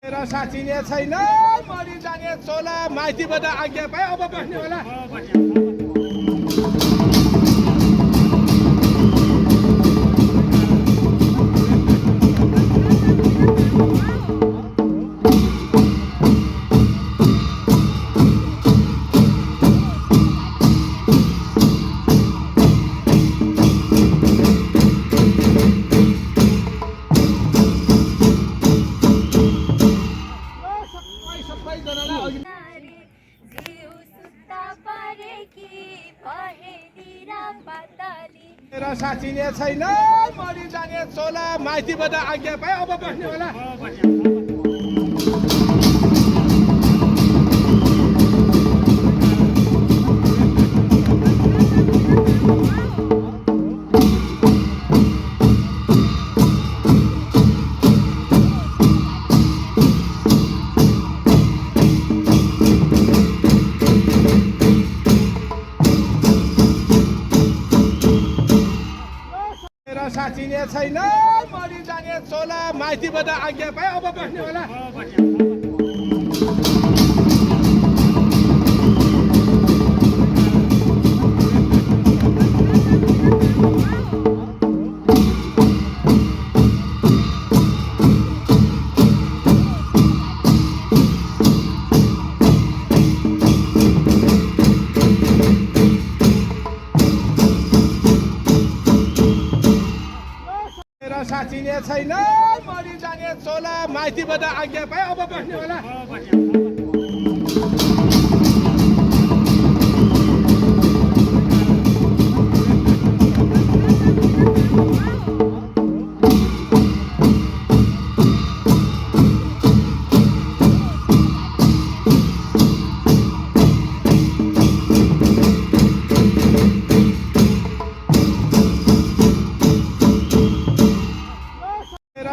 मेरा साँचिने छैन मरि जाने चोला माइतीबाट आज्ञा पाए अब बस्ने होला। मेरा साँचिने छैन मरि जाने चोला माइतीबाट आज्ञा पाए अब बस्ने होला। साँचिने छैन मरि जाने चोला माइतीबाट आज्ञा पाए अब बस्ने होला। साँचिने छैन मरि जाने चोला माइतीबाट आज्ञा पाए अब बस्ने होला।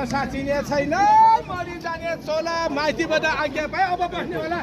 साँचिने छैन मरि जाने चोला माइतीबाट आज्ञा पाए अब बस्ने होला।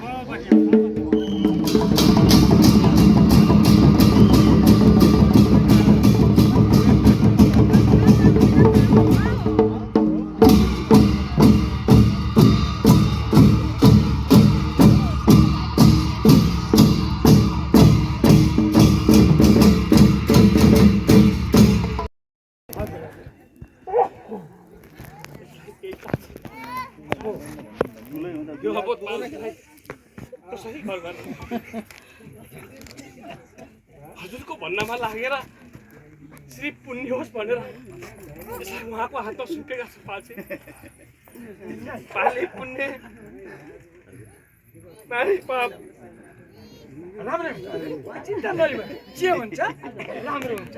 हजुरको भन्नमा लागेर श्री पुण्य होस् भनेर उहाँको हातमा सुकेका छ पाछे पाले पुण्य नारी पाप राम्रो चिन्ता नलिनु के हुन्छ राम्रो हुन्छ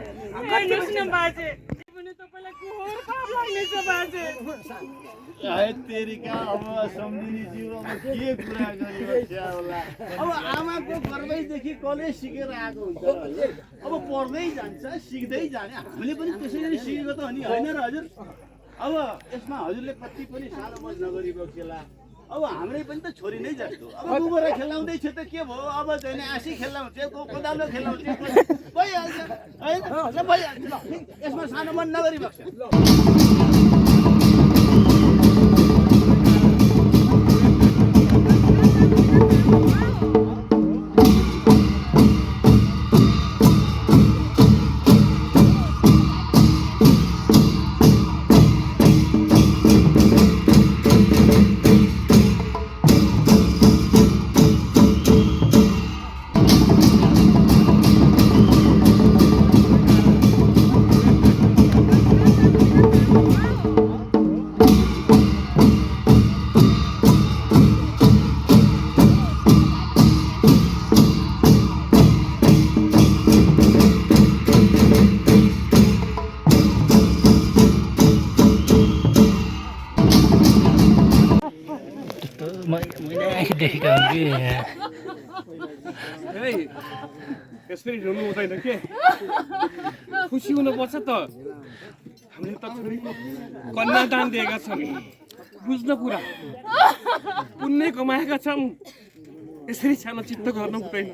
हेर्नुस् न बाजे पनि तपाईलाई घोर पाप लाग्नेछ बाजे तेरिका अब सम्झिने जीवनमा के कुरा गरिरहेको होला। अब आमाको गर्भैदेखि कलेज सिकेर आएको हुन्छ अब पढ्दै जान्छ सिक्दै जाने हामीले पनि त्यसरी सिकेको त हो नि होइन र हजुर। अब यसमा हजुरले कति पनि सानो मज नगरी बक्सेला अब हाम्रै पनि त छोरी नै जस्तो अब गोबर खेलाउँदै थियो त के भयो अब चाहिँ आँसी खेलाउँछ कोदालो खेलाउँछ भइहाल्छ होइन भइहाल्छ ल यसमा सानो मन नगरी बक्छ। यसरी रुनु हुँदैन के खुसी हुनुपर्छ त हामीले त छोरीको कन्यादान दिएका छौँ बुझ्न कुरा पुण्य कमाएका छौँ यसरी सानो चित्त गर्न हुँदैन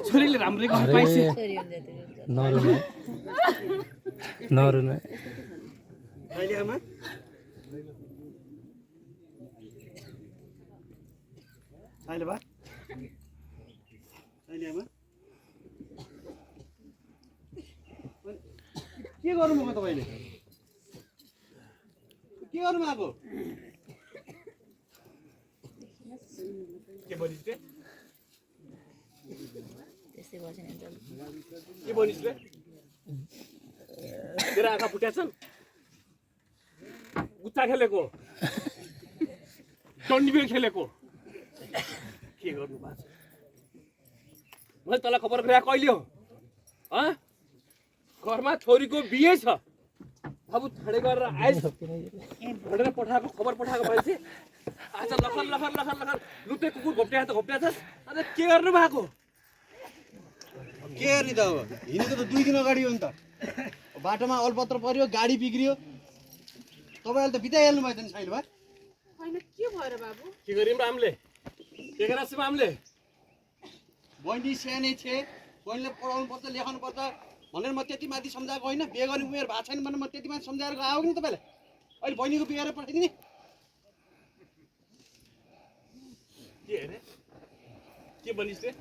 छोरीले राम्रै घर पाइसे नरुने अहिले आमा साइले बा साइलेमा के गर्नुभयो तपाईले के गर्नु भएको के भनिस् रे त्यस्तै बसेन के भनिस् रे तेरो आँखा फुट्या छन् गुच्चा खेलेको डन्डीबिर खेलेको के गर्नु भएको छ मैले तँलाई खबर गरे कहिले हो घरमा छोरीको बिहे छ बाबु छाडे गरेर आइस भनेर पठाएको खबर पठाएको मान्छे आज लखन लखन लखन लखन लुते कुकुर घोप्ट्या त घोप्ट्या छ अनि के गर्नु भएको के गर्ने त अब हिँडेको त 2 दिन अगाडि हो नि त बाटोमा अलपत्र पर्यो गाडी बिग्रियो तपाईहरुले त बिताइहाल्नु भयो त नि साइल भाइ हैन के भएर बाबु के गरिम रामले के गराछ रामले बहिनी सानै छे बहिनीले पढाउनु पर्छ लेखाउनु पर्छ भनेर म त्यति माथि सम्झाएको होइन बिहे गर्ने उमेर भएको छैन भने म त्यति माथि सम्झाएर आएको नि तपाईँलाई अहिले बहिनीको बिहे गरेर पठाइदिने के अरे के भनिस् रे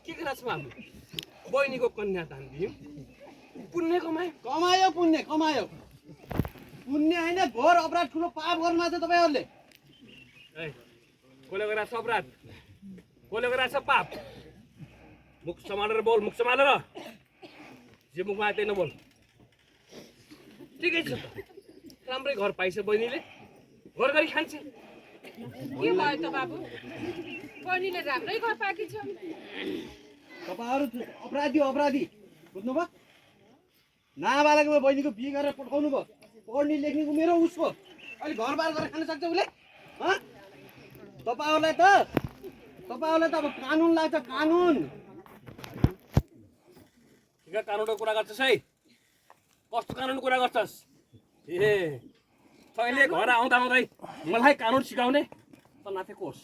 के गराछ रामले बहिनीको कन्यादान दियौँ पुण्य कमायो पुण्य कमायो पुण्य होइन घोर अपराध ठुलो पाप गर्नु छ तपाईँहरूले कसले गराछ अपराध कसले गराछ पाप मुख समालेर बोल मुख समालेर जे मुखमा आयो त्यही नबोल ठिकै छ त राम्रै घर पाइछ बहिनीले घर गरी खान्छ के भयो त बाबु बहिनीले राम्रै घर पाएकी छ तपाईँहरू अपराधी हो अपराधी बुझ्नुभयो नाबालकमा बहिनीको बिहे गरेर पठाउनु भयो पढ्ने लेख्ने उमेर उसको अहिले घरबार गरेर खान सक्छ उसले तपाईँहरूलाई त अब कानुन लाग्छ कानुन ठिक कानुनको कुरा गर्छस् है कस्तो कानुनको कुरा गर्छस् ए तैँले घर आउँदा आउँदै मलाई कानुन सिकाउने त नाथेकोस्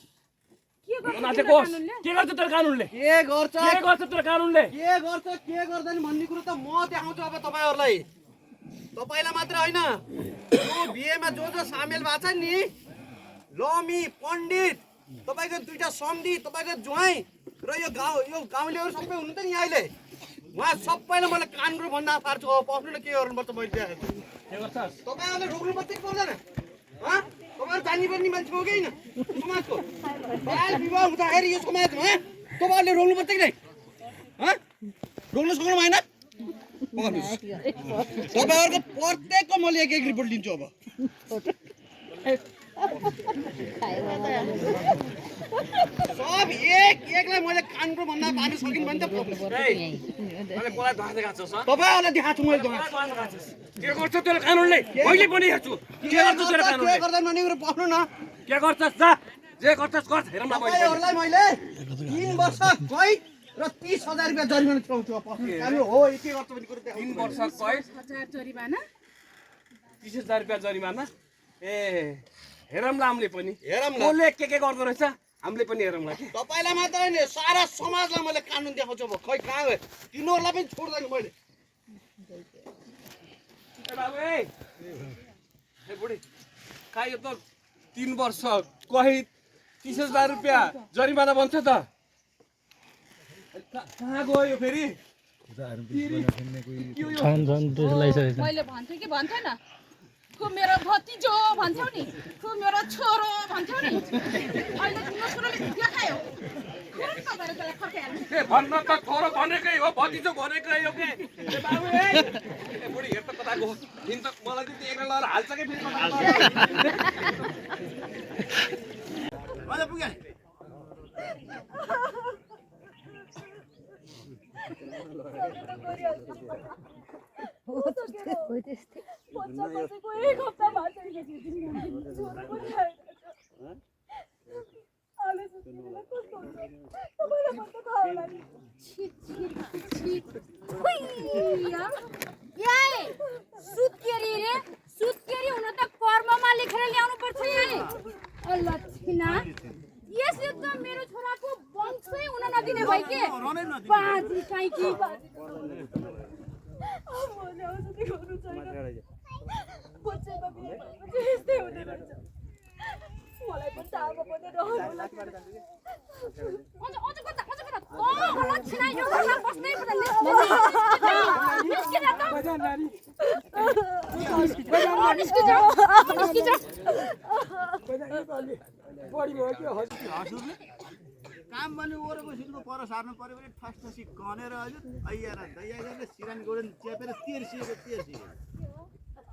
नाथेकोस् के गर्छ तेरो कानुनले के गर्छ तेरो कानुनले के गर्छ के गर्दैन भन्ने कुरो त म देखाउँछु अब तपाईँहरूलाई तपाईँलाई मात्र होइन यो बिहेमा जो सामेल भएको छ नि लमी पण्डित तपाईँको 2टा सम्धी तपाईँको ज्वाइँ र यो गाउँलेहरू सबै हुनुहुन्छ नि अहिले उहाँ सबैलाई मैले कानुन भन्दा पार्छु अब पस्नु के गर्नुपर्छ मैले देखाएको छु के गर्छस् तपाईँहरूले रोक्नु पर्छ कि पर्दैन तपाईँहरू जान्नुपर्ने मान्छे हो कि होइन समाजको बाल विवाह हुँदाखेरि यो समाजमा तपाईँहरूले रोक्नु पर्छ कि नै रोक्नु सक्नु भएन तपाईँहरूको प्रत्येकको मैले एक रिपोर्ट लिन्छु अब सब एकलाई मैले कानुन भन्दा पार्नु सकिन भने त तपाईँहरूलाई देखाएको छु मैले के गर्छ तेरो कानुनले मैले पनि हेर्छु के गर्छ तेरो कानुनले के गर्दैन भन्ने कुरो बस्नु न के गर्छस् जा जे गर्छस् गर हेरौँ न मैले तपाईँहरूलाई मैले 3 वर्ष कैद र 30,000 रुपियाँ जरिमाना तिराउँछु अब पस्नु कानुन हो के गर्छ भन्ने कुरो 3 वर्ष कैद 1000 जरिमाना 30,000 रुपियाँ जरिमाना ए हेरौँ न हामीले पनि हेरौँ न कसले के गर्दो रहेछ हामीले पनि हेरौँ ल तपाईँलाई मात्र होइन सारा समाजलाई मैले कानुन देखाउँछु अब खै कहाँ गयो तिनीहरूलाई पनि छोड्दैन मैले ए बाबु ए बुढी खा यो त 3 वर्ष कैद 30,000 रुपियाँ जरिमाना बन्छ त कहाँ गयो फेरि मैले भन्थे कि भन्थेन खु मेरो भतिजो भन्छौ नि खु मेरो छोरो भन्छौ नि अहिले तिम्रो छोरोले देखायो ए भन्न त छोरो भनेकै हो भतिजो भनेकै हो के ए बाबु ए बुढी हेर त कता गयो दिन त मलाई त एकला लगाएर हाल्छ के फेरि मैले पुगे सुत्केरी हुन त कर्ममा लेखेर ल्याउनु पर्छ यसले त मेरो छोराको वंशै हुन नदिने भयो के बाजी काइकी मलाई पनि त अब अझ कता होला छिनाइ यो घर बस्नै पर्दैन निस्किजा काम भने ओरेको पर सार्नु पर्यो भने ठसठसी कनेर हजुर अय्या र दैया गरेर सिरान गोडन च्यापेर तेर्सिएको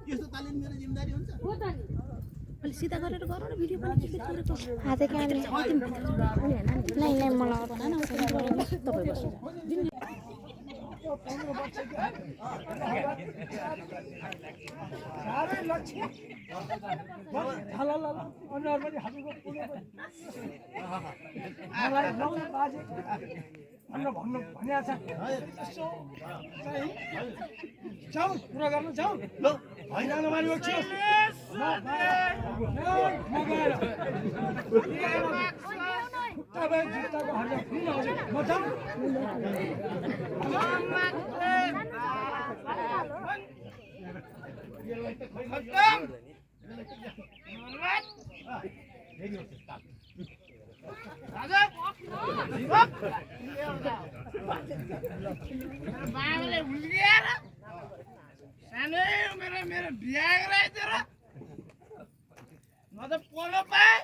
यस्तो तालिम मेरो जिम्मेदारी हुन्छ हो त नि अलि सिधा गरेर गर न भिडियो पनि गरेको हाते कामले नै मलाई बना न तपाईँ बस्नु साह्रै लक्ष्य अनुहार पनि हालेको मलाई लाउनु बाजे भन्नु भनिएको छ जाउँ कुरा गर्नु जाउँ ल होइन नमानी बस्छु तपाईँ जुत्ताको हल्ला खुल्ला हजुर म जाउँ बाबाले हुर्किएर सानै मेरो बिहा गराइदिएर म त पढ्न पाएँ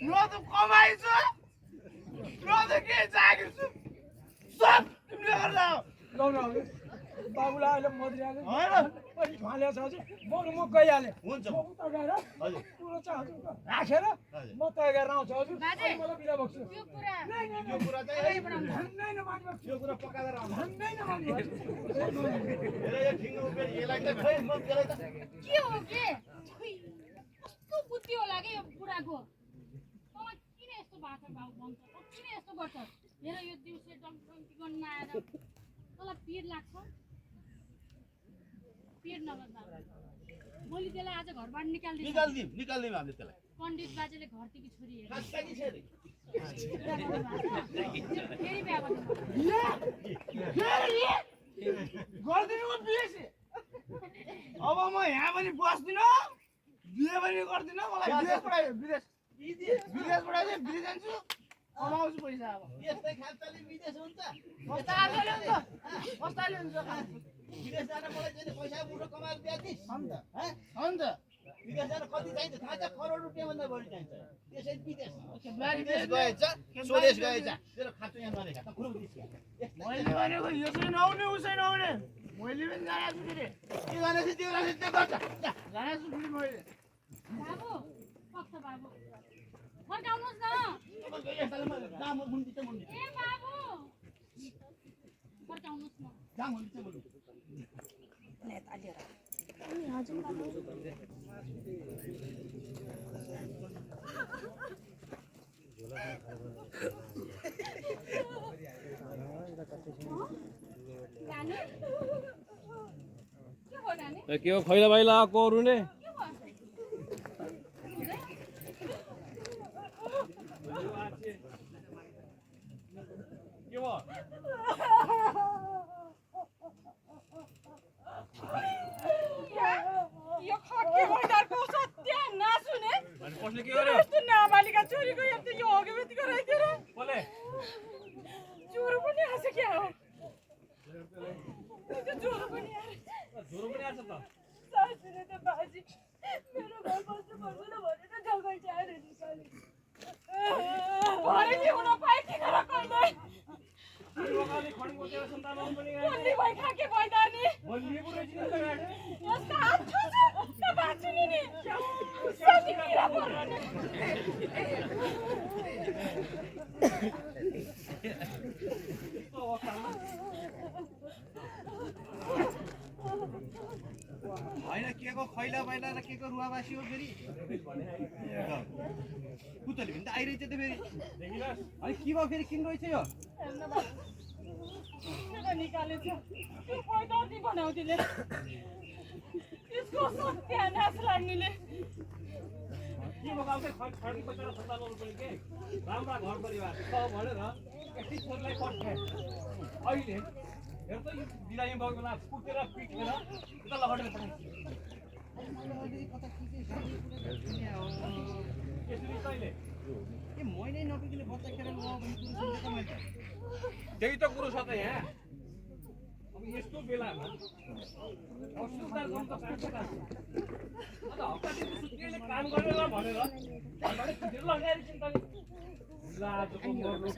म त कमाइछु म त के जागिर छु सब तिमीले गर्दा हो लाउनु बाबुलाई अहिले मद्रिहाल्यो होइन पनि फालेको छ हजुर म गइहालेँ हुन्छ म उता गएर हजुर कुरो चाहिँ हजुर राखेर म तय गरेर आउँछु हजुर मलाई बिदा बग्छु यो कुरा चाहिँ भन्नै नमानी बग्छु यो कुरा पकाएर आउनु भन्नै नमानी बग्छु यो ठिङ्गो उभिएर यसलाई त खै म त्यसलाई त के हो के कस्तो बुद्धि होला के यो बुढाको तँलाई किन यस्तो भएको छ बाबु भन्छ किन यस्तो गर्छ हेर यो दिउँसो डम्टी गर्न आएर तँलाई पिर लाग्छ पिर नगर्दा मैले त्यसलाई आज घरबाट निकाल्दिउँ हामीले त्यसलाई पण्डित बाजेले घरदेखि छोरी हेरेर खासै छोरी फेरि बिहा गर्नु गरिदिनु म बिहे अब म यहाँ पनि बस्दिनँ बिहे पनि गर्दिनँ मलाई विदेश पठायो विदेश पठायो विदेश जान्छु कमाउँछु पैसा अब यस्तै खालचाली विदेश हुन्छ कस्ताले हुन्छ विदेश जान मलाई चाहिँ पैसा मुठो कमाएर दिइस् अन्त अन्त विदेश जान कति चाहिन्छ थाहा छ करोड रुपियाँभन्दा बढी चाहिन्छ त्यसै विदेश गएछ स्वदेश गएछ तेरो खाँचो यहाँ नरेखा त कुरो मैले भनेको यो चाहिँ नआउने उसै नआउने मैले पनि जानेको छु फेरि के जानेछु त्यो गर्छ जानेको छु फेरि मैले बाबु पक्ष बाबु फर्काउनुहोस् न ए बाबु फर्काउनुहोस् न नानी के हो नानी के हो खैला बाइला आएको अरू नै के हो के भयो यो खके भण्डारको सत्य नासुने कसले के गर्यो यस्तो नाबालिका छोरीको यस्तो यो अगेबेती गराइदिएर कसले ज्वरो पनि आछ क्या हो त्यो ज्वरो पनि आछ ज्वरो पनि आछ त सासुले त बाजी मेरो घर बस्नु पर्दैन भनेर जग्गा चाहेर निकाले भरे के हुन पाए के गर कहिले बल्ली भाइ खाके भइदा नि यस्ता हात छुछु न बाँच्नु नि साथी किरा पर्नु होइन के को खैला बैला र के को रुवाबासी हो फेरि पुतली पनि त आइरहेछ त फेरि अनि के भयो फेरि किन रहेछ यो निकालेछ त्यो पैदाती बनाउँदिले त्यसको सत्यानाश लाग्नेले के भयो खड्की बसेर सन्तानहरू पनि के राम्रा घर परिवार छ भनेर यति छोरीलाई पठाए अहिले हेर त यो बिरामी भएको बेला कुटेर पिटेर उता लगेर पठाए यसरी त तपाईँले ए मैले नबिग्ने बच्चा खेलेर ल भने कुरो सुन्दै त मैले त्यही त कुरो छ त यहाँ अब यस्तो बेलामा सुधार गर्नु त पार्छ त अन्त हप्ता दिन सुत्केले काम गरेर भनेर घरबाटै खिचेर लगाएर चिन्ता नि लाजको मर्नु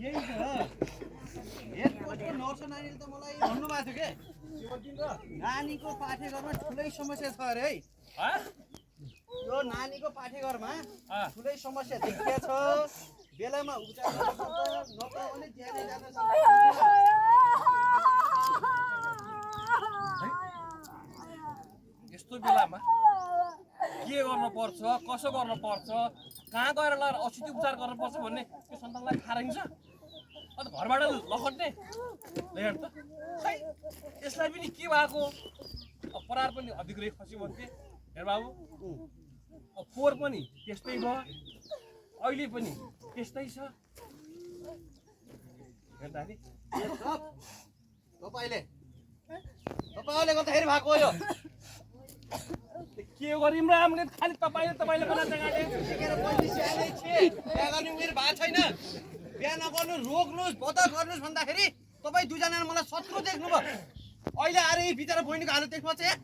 यही छ यसको नर्स नानीले त मलाई भन्नुभएको थियो के भन्छन् र नानीको पाठ्यक्रममा ठुलै समस्या छ अरे है यो नानीको पाठ्यक्रममा ठुलै समस्या देखिया छ बेलामा उपचार गर्नुपर्छ नत्र भने ज्यानै जान यस्तो बेलामा के गर्नुपर्छ कसो गर्नुपर्छ कहाँ गएर लगाएर औषधि उपचार गर्नुपर्छ भन्ने त्यो सन्तानलाई थाहा रहन्छ अन्त घरबाट लखट्ने हेर त खै यसलाई पनि के भएको अब परार पनि अधिग्रै खसी भन्थे हेर बाबु अब पोहोर पनि त्यस्तै भयो अहिले पनि त्यस्तै छ हेर्दा नि तपाईँले गर्दाखेरि भएको हो यो के गरिम र हामीले खालि तपाईँले बनाएर गाडे सिकेर पछि सानै छे बिहा गर्ने उमेर भएको छैन बिहा नगर्नु रोक्नुहोस् बदर गर्नुहोस् भन्दाखेरि तपाईँ दुईजनाले मलाई शत्रु देख्नुभयो अहिले आएर यी बिचरा बहिनीको हालत देख्नु चाहिँ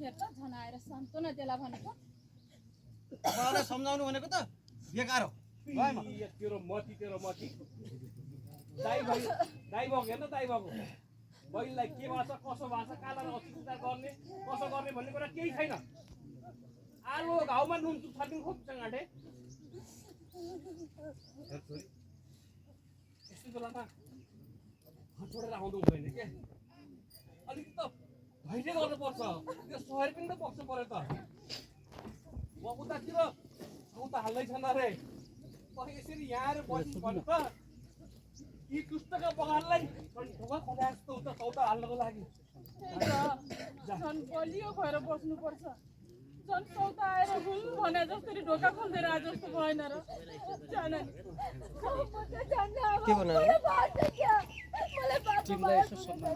हेर त झन् आएर सान्तोना देला भनेको तपाईँलाई सम्झाउनु भनेको त बेकार हो तेरो मती दाइ भएको हेर्न दाइ भएको बहिनीलाई के भएको छ कसो भएको छ कालालाई अस्पताल गर्ने कसो गर्ने भन्ने कुरा केही छैन आलु घाउमा नुन थपिङ खोप्छ गाँठे यस्तो बेलामा छोडेर आउँदो हुँदैन के अलिकति त धैर्य गर्नुपर्छ त्यो सहर पनि त बस्नु पर्यो त म उतातिर उता हाल्दैछन् अरे यसरी यहाँ आएर बस्नु पर्यो त यी दुष्टका बगानलाई ढोका खोला जस्तो उता सौदा हाल्नको लागि झन् बलियो भएर बस्नुपर्छ झन् सौदा आएर हुल भने जसरी ढोका खोल्दै आए जस्तो भएन र जान के बनायो तिमीलाई यसो सम्मान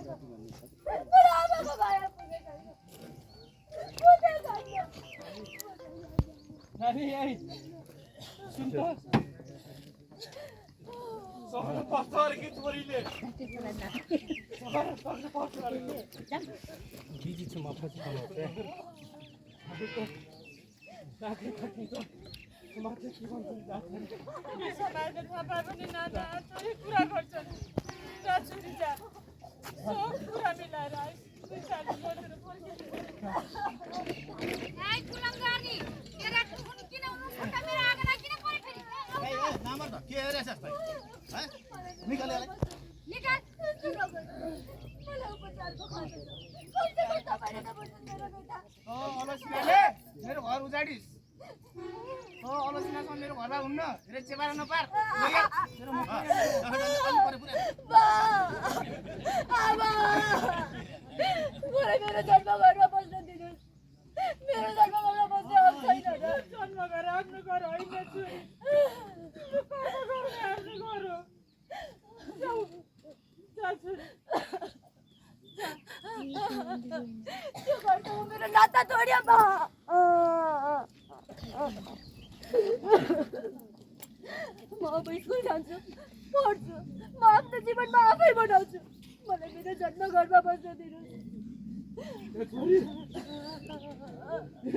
नानी यही सुन त सहर पर्छ अरे कि छोरीले सहर पर्छ अरे बिजी छु म पछि समाजले थाहा पाए पनि नाना छोरी कुरा गर्छन् र छोरी जा सब कुरा मिलाएर आइस दुईजना बसेर आई कुलङ्गानी तेरा खुन किन उनु फटा मेरो आगना किन परे फेरि नामर त के हेरेछ भाइ ह निकाल यसलाई निकाल मलाई उपचारको खर्च कहिले गर्दा भएर नबस्नु मेरो बेटा अलसिनाले मेरो घर उजाडिस् अलसिनासँग मेरो घरमा हुन्न रे चेपारा नपार मेरो मुख मेरो जन्म घरमा बस्न दिनुहोस् मेरो जन्म घरमा बस्ने हक छैन र जन्म गरेर आफ्नो घर होइन छोरी आफ्नो घर हो जाऊ जा छोरी त्यो घरको मेरो नाता तोड्यो म अब स्कुल जान्छु पढ्छु म आफ्नो जीवनमा आफै बनाउँछु मलाई मेरो जन्म घरमा बस्न दिनुहोस्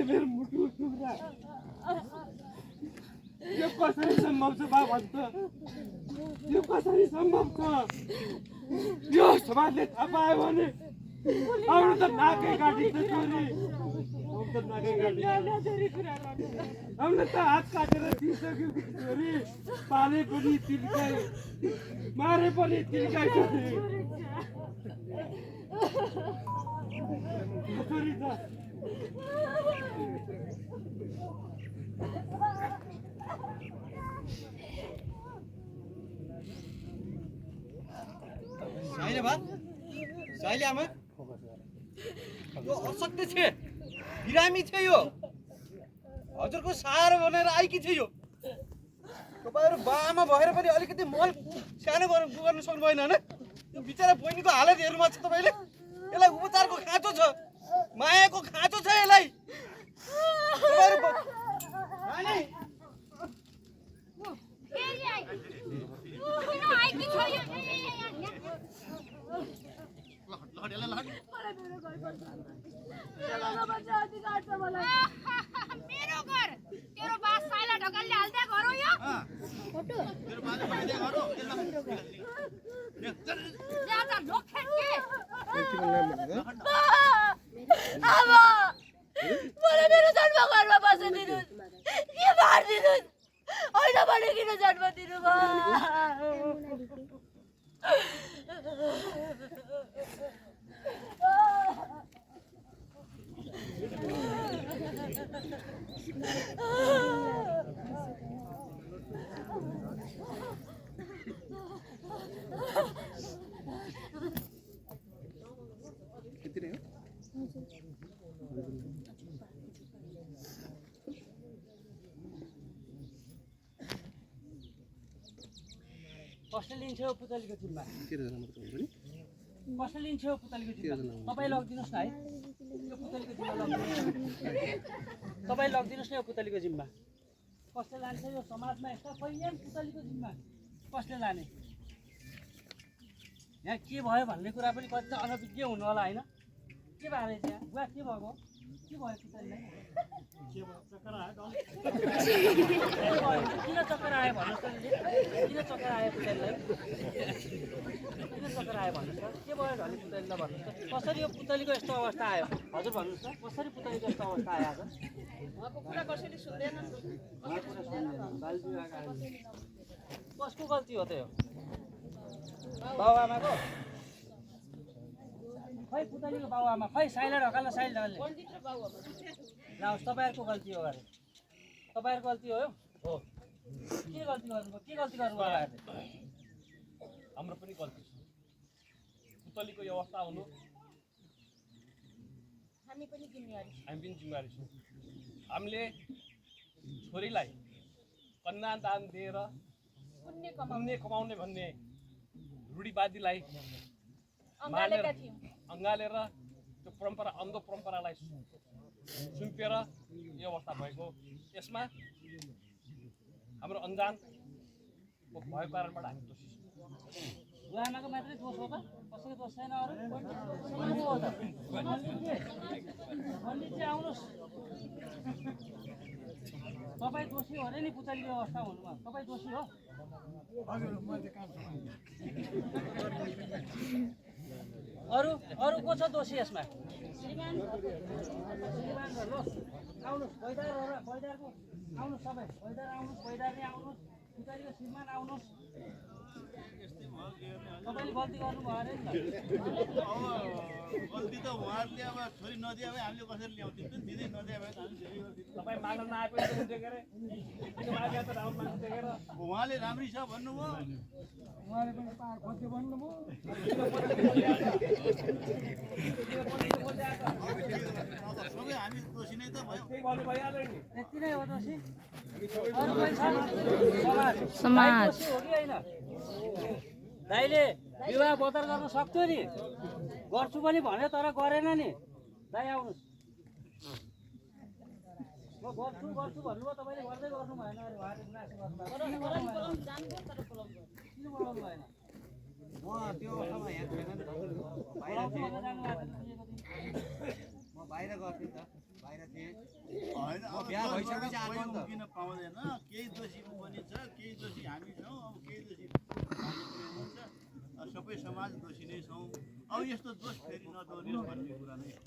मेरो मुटु टुक्रा यो कसरी सम्भव छ बा भन्छ यो कसरी सम्भव छ यो समाजले थाहा पायो भने आउनु त नाकै काटिन्छ छोरी आउनु त नाकै काटिन्छ हामीले त हात काटेर दिइसक्यो छोरी पाले पनि तिर्काइ मारे पनि तिर्काइ छोरी छोरी त साइले बा साइले आमा यो असत्य छे बिरामी थियो यो हजुरको सहारा बनेर आइकी थियो यो तपाईहरु बामा भएर पनि अलिकति मन सानो गर्न सक्नु भएन हैन यो बिचारा बहिनीको हालत हेर्नुमा छ तपाईले यसलाई उपचारको खाँचो छ मायाको खाँचो छ यसलाई तपाईहरु नानी भनिकन जन्म दिनुभयो कसले लिन्छ पुतलीको जिम्मा कसले लिन्छ पुतलीको जिम्मा तपाईँ लगिदिनुहोस् न है यो पुतलीको जिम्मा लगिदिनुहोस् तपाईँ लगिदिनुहोस् न यो पुतलीको जिम्मा कसले लान्छ यो समाजमा यस्ता कहिले पुतलीको जिम्मा कसले लाने यहाँ के भयो भन्ने कुरा पनि कति अनभिज्ञ हुनु होला होइन के भयो रहेछ यहाँ बुवा के भएको के भयो पुतलीलाई के भयो चक्कर आयो किन चक्कर आयो भन्नुहोस् त किन चक्कर आयो पुतलीलाई किन चक्कर आयो भन्नुहोस् त के भयो भने पुतलीलाई भन्नुहोस् त कसरी यो पुतलीको यस्तो अवस्था आयो हजुर भन्नुहोस् त कसरी पुतलीको यस्तो अवस्था आयो आज उहाँको कुरा कसैले सुन्दैन कसको गल्ती हो त यो बाबुआमाको खै पुतलीको बाबुआमा खै साइला ढकाल साइल ढकाल्ने पण्डित र बाबुआमा लाओस् तपाईँहरूको गल्ती हो अरे तपाईँहरूको गल्ती हो हो के गल्ती गर्नुभयो के गल्ती गर्नुभयो तपाईँहरूले हाम्रो पनि गल्ती छ पुतलीको यो अवस्था हुनु हामी पनि जिम्मेवारी छौँ हामीले छोरीलाई कन्यादान दिएर पुण्य कमाउने भन्ने रूढिवादीलाई अँगालेर त्यो परम्परा अन्धो परम्परालाई सुम्पिएर यो अवस्था भएको यसमा हाम्रो अन्जानको भएको कारणबाट हामी दोषी छौँ बुवाआमाको मात्रै दोष हो त कसैको दोष छैन अरू हो त पण्डितजी आउनुहोस् तपाईँ दोषी हो अरे नि पुतलीको अवस्था हुनुमा तपाईँ दोषी हो अरू अरू को छ दोषी यसमा आउनुहोस् बैदारको आउनुहोस् सबै बैदार आउनुहोस् बैदारले आउनुहोस् पुतलीको श्रीमान आउनुहोस् तपाईँले गल्ती गर्नुभयो अरे नि गल्ती त उहाँहरूले अब छोरी नदिए भए हामीले कसरी ल्याउँथ्यौँ दिँदै नदिए भए त हामी धेरै गर्थ्यौँ तपाईँ माग्न नआएपछि देखेर उहाँले राम्री छ भन्नुभयो उहाँले पनि खोज्यो भन्नुभयो सबै हामी दोषी नै त भयो यति नै हो दोषी अरू कोही छ समाज दोषी हो कि होइन दाइले विवाह बदर गर्न सक्थ्यो नि गर्छु पनि भन्यो तर गरेन नि दाइ आउनुहोस् म गर्छु गर्छु भन्नुभयो तपाईँले गर्दै गर्नु भएन अरे उहाँले गुनासो गर्नुभएको किन बोलाउनु भएन म त्यो अवस्थामा यहाँ छैन नि म बाहिर गर्थेँ त बाहिर थिएँ होइन अब बिहा भइसकेपछि आएको नि त किन पाउँदैन केही दोषी पनि छ केही दोषी हामी छौँ अब केही दोषी हुन्छ सबै समाज दोषी नै छौँ अब यस्तो दोष फेरि नदोहोरियोस् भन्ने कुरा नै हो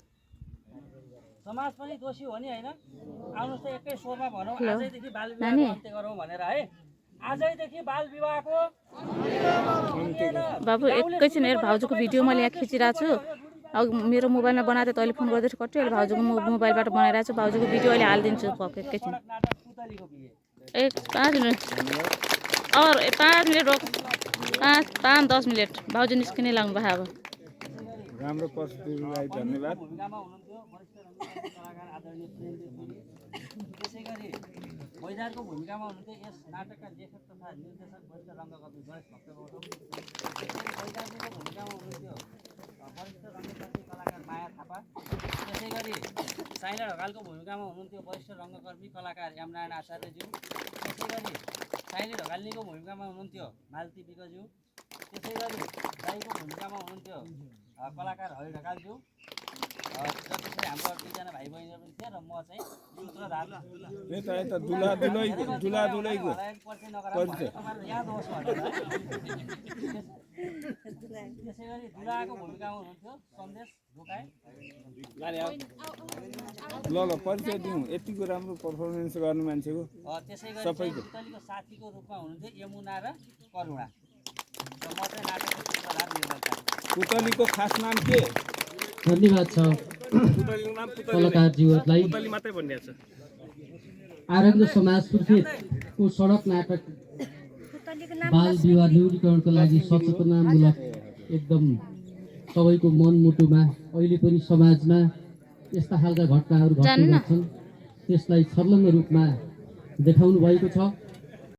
समाज पनि दोषी हो नि होइन आउनुहोस् त एकै स्वरमा भनौँ आजैदेखि बाल विवाहको अन्त्य गरौँ भनेर है आजैदेखि बाल विवाहको बाबु एकैछिन हेर भाउजूको भिडियो मैले यहाँ खिचिरहेको छु अब मेरो मोबाइलमा बनाएको थियो तैँले फोन गर्दैछु कति अहिले भाउजूको मोबाइलबाट बनाइरहेको छु भाउजूको भिडियो अहिले हालिदिन्छु एकैछिन एक 5 मिनट और 5 मिनट रोक 5-10 मिनट भाउजू निस्किनै लाग्नु भयो अब राम्रो प्रस्तुतिलाई धन्यवाद त्यसै गरी बैदारको भूमिकामा हुनुहुन्थ्यो यस नाटकका लेखक तथा निर्देशक वरिष्ठ रङ्गकर्मी गणेश भक्त गौतम बैदारको भूमिकामा हुनुहुन्थ्यो वरिष्ठ रङ्गकर्मी कलाकार माया थापा त्यसै गरी साइला ढकालको भूमिकामा हुनुहुन्थ्यो वरिष्ठ रङ्गकर्मी कलाकार यमनारायण आचार्यज्यू त्यसै गरी साइली ढकाल्नीको भूमिकामा हुनुहुन्थ्यो मालती विकज्यू त्यसै गरी दाईको भूमिकामा हुनुहुन्थ्यो कलाकार हरि ढकालज्यू जसरी हाम्रो दुईजना भाइ बहिनीहरू पनि थिए र म चाहिँ सूत्रधार यता दुला दुलैको याद होस् भनेर त्यसै गरी दुराको भूमिकामा हुनुहुन्थ्यो सन्देश ढोकाए। ल ल परिचय दिउँ। यतिको राम्रो पर्फर्मेन्स गर्ने मान्छेको त्यसै गरी पुतलीको साथीको रूपमा हुनुहुन्थ्यो यमुना र करुणा। र म चाहिँ नाटकको सूत्रधार निर्माता। पुतलीको खास नाम के? धन्यवाद छ पुतलीको नाम कलाकारज्यूहरूलाई। पुतली मात्रै भनिएको छ। आरम्भ समाज सुर्खेतको सडक नाटक बाल विवाह न्यूनीकरणको लागि सचेतनामूलक एकदम सबैको मनमुटुमा अहिले पनि समाजमा यस्ता खालका घटनाहरू घटिरहेका छन्, त्यसलाई छर्लङ्ग रूपमा देखाउनु भएको छ।